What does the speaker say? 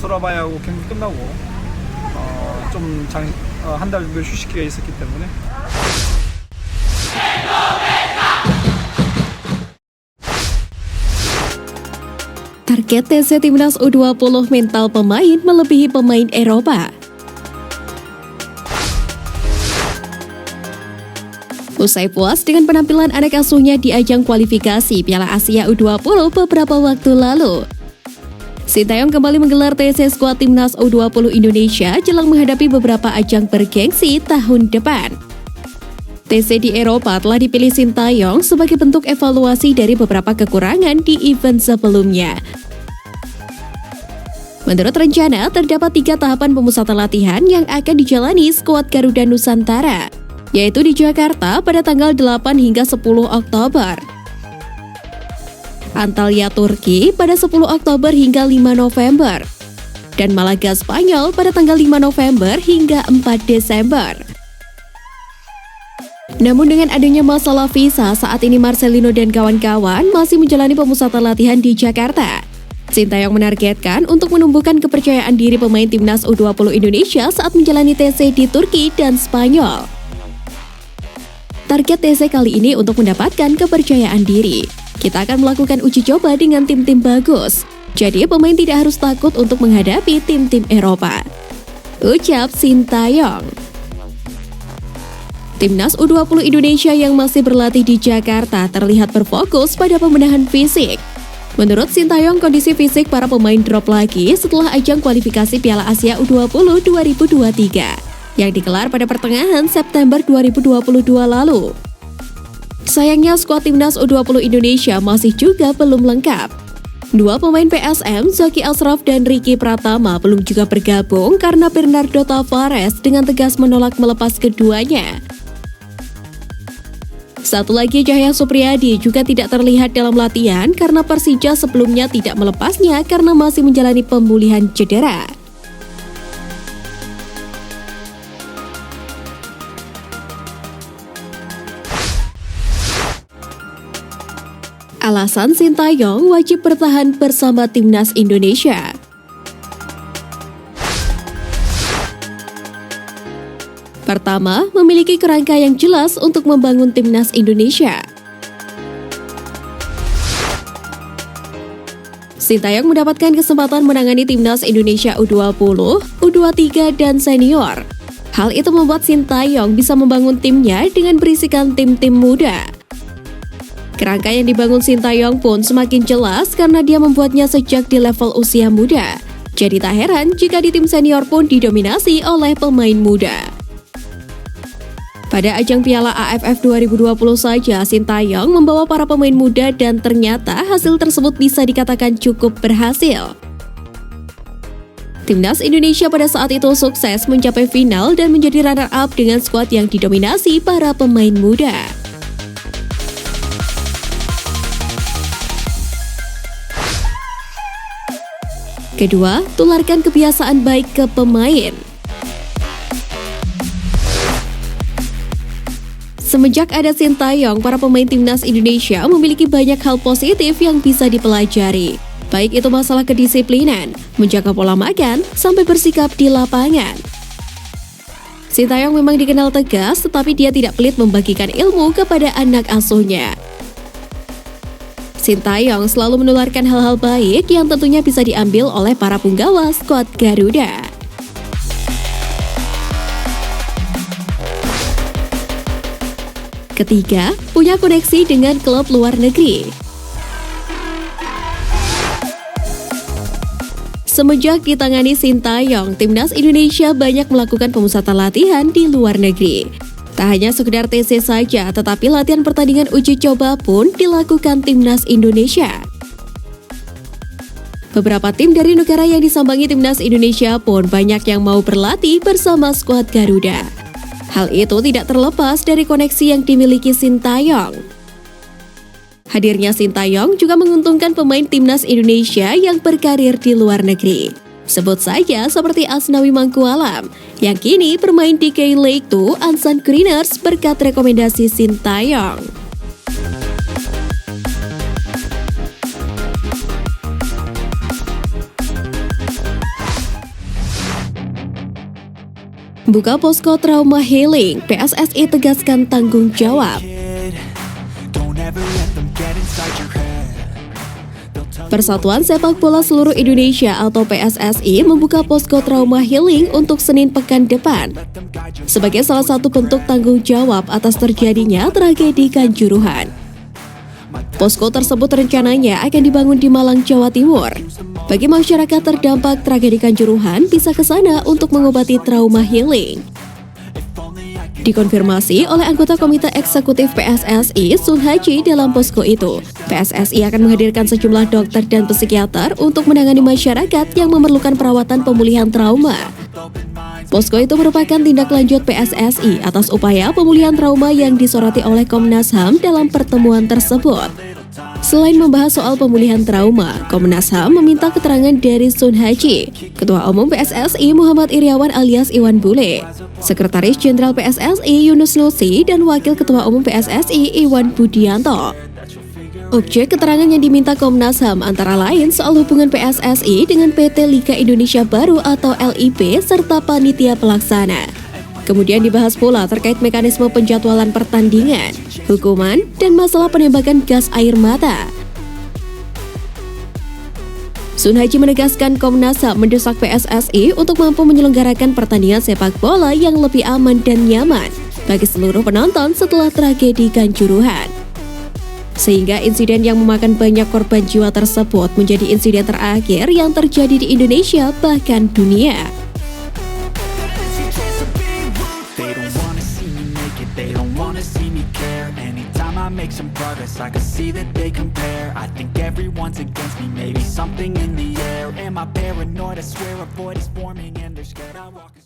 소라바야하고 경기 끝나고 한 달 정도 휴식기가 있었기 때문에 Target TC Timnas U20 mental pemain melebihi pemain Eropa. Usai puas dengan penampilan anak asuhnya di ajang kualifikasi Piala Asia U20 beberapa waktu lalu, Sintayong kembali menggelar TC skuad Timnas U20 Indonesia jelang menghadapi beberapa ajang bergengsi tahun depan. TC di Eropa telah dipilih Sintayong sebagai bentuk evaluasi dari beberapa kekurangan di event sebelumnya. Menurut rencana, terdapat 3 tahapan pemusatan latihan yang akan dijalani skuad Garuda Nusantara, yaitu di Jakarta pada tanggal 8 hingga 10 Oktober. Antalya, Turki pada 10 Oktober hingga 5 November. Dan Malaga, Spanyol pada tanggal 5 November hingga 4 Desember. Namun dengan adanya masalah visa, saat ini Marcelino dan kawan-kawan masih menjalani pemusatan latihan di Jakarta. Sintayong menargetkan untuk menumbuhkan kepercayaan diri pemain Timnas U20 Indonesia saat menjalani TC di Turki dan Spanyol. Target TC kali ini untuk mendapatkan kepercayaan diri. Kita akan melakukan uji coba dengan tim-tim bagus. Jadi pemain tidak harus takut untuk menghadapi tim-tim Eropa, ucap Sintayong. Timnas U20 Indonesia yang masih berlatih di Jakarta terlihat berfokus pada pembenahan fisik. Menurut Sintayong, kondisi fisik para pemain drop lagi setelah ajang kualifikasi Piala Asia U20 2023 yang digelar pada pertengahan September 2022 lalu. Sayangnya skuad Timnas U20 Indonesia masih juga belum lengkap. 2 pemain PSM, Zaki Ashraf dan Ricky Pratama belum juga bergabung karena Bernardo Tavares dengan tegas menolak melepas keduanya. Satu lagi, Cahya Supriyadi juga tidak terlihat dalam latihan karena Persija sebelumnya tidak melepasnya karena masih menjalani pemulihan cedera. Alasan Sintayong wajib bertahan bersama Timnas Indonesia. Pertama, memiliki kerangka yang jelas untuk membangun Timnas Indonesia. Sintayong mendapatkan kesempatan menangani Timnas Indonesia U20, U23, dan senior. Hal itu membuat Sintayong bisa membangun timnya dengan berisikan tim-tim muda. Kerangka yang dibangun Sintayong pun semakin jelas karena dia membuatnya sejak di level usia muda. Jadi tak heran jika di tim senior pun didominasi oleh pemain muda. Pada ajang Piala AFF 2020 saja, Sintayong membawa para pemain muda dan ternyata hasil tersebut bisa dikatakan cukup berhasil. Timnas Indonesia pada saat itu sukses mencapai final dan menjadi runner-up dengan skuad yang didominasi para pemain muda. Kedua, tularkan kebiasaan baik ke pemain. Semenjak ada Sintayong, para pemain Timnas Indonesia memiliki banyak hal positif yang bisa dipelajari. Baik itu masalah kedisiplinan, menjaga pola makan, sampai bersikap di lapangan. Sintayong memang dikenal tegas, tetapi dia tidak pelit membagikan ilmu kepada anak asuhnya. Sintayong selalu menularkan hal-hal baik yang tentunya bisa diambil oleh para punggawa skuad Garuda. Ketiga, punya koneksi dengan klub luar negeri. Semenjak ditangani Sintayong, Timnas Indonesia banyak melakukan pemusatan latihan di luar negeri. Tak hanya sekedar TC saja, tetapi latihan pertandingan uji coba pun dilakukan Timnas Indonesia. Beberapa tim dari negara yang disambangi Timnas Indonesia pun banyak yang mau berlatih bersama skuad Garuda. Hal itu tidak terlepas dari koneksi yang dimiliki Sintayong. Hadirnya Sintayong juga menguntungkan pemain Timnas Indonesia yang berkarir di luar negeri. Sebut saja seperti Asnawi Mangkualam, yang kini bermain di K-League 2 Ansan Greeners berkat rekomendasi Sintayong. Buka posko trauma healing, PSSI tegaskan tanggung jawab. Persatuan Sepak Bola Seluruh Indonesia atau PSSI membuka posko trauma healing untuk Senin pekan depan sebagai salah satu bentuk tanggung jawab atas terjadinya tragedi Kanjuruhan. Posko tersebut rencananya akan dibangun di Malang, Jawa Timur. Bagi masyarakat terdampak tragedi Kanjuruhan bisa ke sana untuk mengobati trauma healing. Dikonfirmasi oleh anggota Komite Eksekutif PSSI, Sun Haji, dalam posko itu. PSSI akan menghadirkan sejumlah dokter dan psikiater untuk menangani masyarakat yang memerlukan perawatan pemulihan trauma. Posko itu merupakan tindak lanjut PSSI atas upaya pemulihan trauma yang disoroti oleh Komnas HAM dalam pertemuan tersebut. Selain membahas soal pemulihan trauma, Komnas HAM meminta keterangan dari Sun Haji, Ketua Umum PSSI Muhammad Iriawan alias Iwan Bule, Sekretaris Jenderal PSSI Yunus Nusi, dan Wakil Ketua Umum PSSI Iwan Budianto. Objek keterangan yang diminta Komnas HAM antara lain soal hubungan PSSI dengan PT Liga Indonesia Baru atau LIB serta panitia pelaksana. Kemudian dibahas pula terkait mekanisme penjadwalan pertandingan, hukuman, dan masalah penembakan gas air mata. Sun Haji menegaskan Komnas HAM mendesak PSSI untuk mampu menyelenggarakan pertandingan sepak bola yang lebih aman dan nyaman bagi seluruh penonton setelah tragedi Kanjuruhan. Sehingga insiden yang memakan banyak korban jiwa tersebut menjadi insiden terakhir yang terjadi di Indonesia bahkan dunia. They don't wanna see me care. Anytime I make some progress, I can see that they compare. I think everyone's against me, maybe something in the air. Am I paranoid? I swear a void is forming and they're scared I walk